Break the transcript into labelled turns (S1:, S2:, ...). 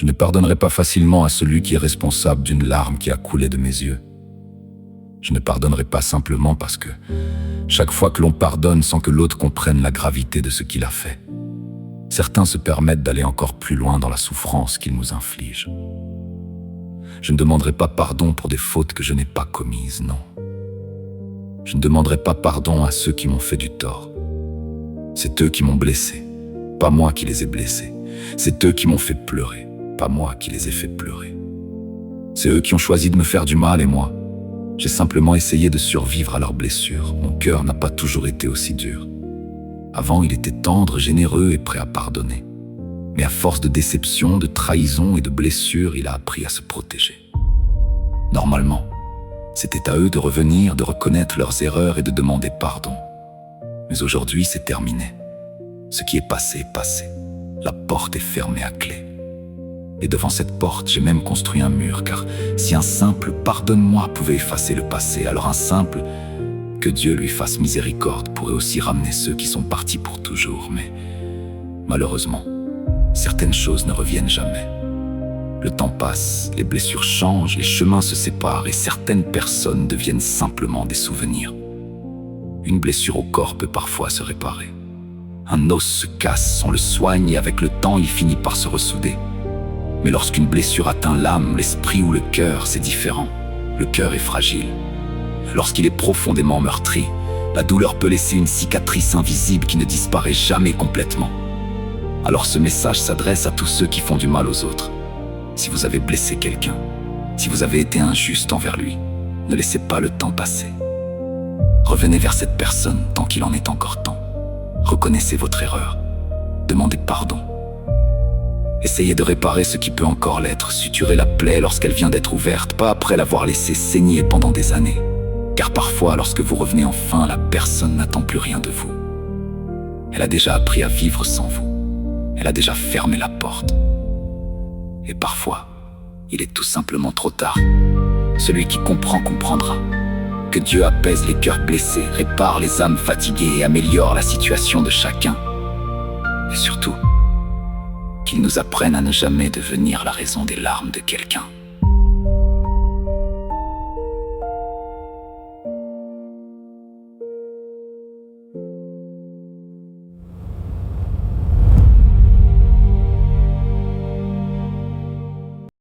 S1: Je ne pardonnerai pas facilement à celui qui est responsable d'une larme qui a coulé de mes yeux. Je ne pardonnerai pas simplement parce que chaque fois que l'on pardonne sans que l'autre comprenne la gravité de ce qu'il a fait, certains se permettent d'aller encore plus loin dans la souffrance qu'ils nous infligent. Je ne demanderai pas pardon pour des fautes que je n'ai pas commises, non. Je ne demanderai pas pardon à ceux qui m'ont fait du tort. C'est eux qui m'ont blessé, pas moi qui les ai blessés. C'est eux qui m'ont fait pleurer, pas moi qui les ai fait pleurer. C'est eux qui ont choisi de me faire du mal et moi, j'ai simplement essayé de survivre à leurs blessures. Mon cœur n'a pas toujours été aussi dur. Avant, il était tendre, généreux et prêt à pardonner. Mais à force de déception, de trahison et de blessures, il a appris à se protéger. Normalement, c'était à eux de revenir, de reconnaître leurs erreurs et de demander pardon. Mais aujourd'hui, c'est terminé. Ce qui est passé. La porte est fermée à clé. Et devant cette porte, j'ai même construit un mur, car si un simple « pardonne-moi » pouvait effacer le passé, alors un simple « que Dieu lui fasse miséricorde » pourrait aussi ramener ceux qui sont partis pour toujours. Mais malheureusement, certaines choses ne reviennent jamais. Le temps passe, les blessures changent, les chemins se séparent et certaines personnes deviennent simplement des souvenirs. Une blessure au corps peut parfois se réparer. Un os se casse, on le soigne et avec le temps, il finit par se ressouder. Mais lorsqu'une blessure atteint l'âme, l'esprit ou le cœur, c'est différent. Le cœur est fragile. Lorsqu'il est profondément meurtri, la douleur peut laisser une cicatrice invisible qui ne disparaît jamais complètement. Alors ce message s'adresse à tous ceux qui font du mal aux autres. Si vous avez blessé quelqu'un, si vous avez été injuste envers lui, ne laissez pas le temps passer. Revenez vers cette personne tant qu'il en est encore temps. Reconnaissez votre erreur. Demandez pardon. Essayez de réparer ce qui peut encore l'être. Suturez la plaie lorsqu'elle vient d'être ouverte, pas après l'avoir laissée saigner pendant des années. Car parfois, lorsque vous revenez enfin, la personne n'attend plus rien de vous. Elle a déjà appris à vivre sans vous. Elle a déjà fermé la porte. Et parfois, il est tout simplement trop tard. Celui qui comprend comprendra. Que Dieu apaise les cœurs blessés, répare les âmes fatiguées et améliore la situation de chacun. Et surtout, qu'il nous apprenne à ne jamais devenir la raison des larmes de quelqu'un.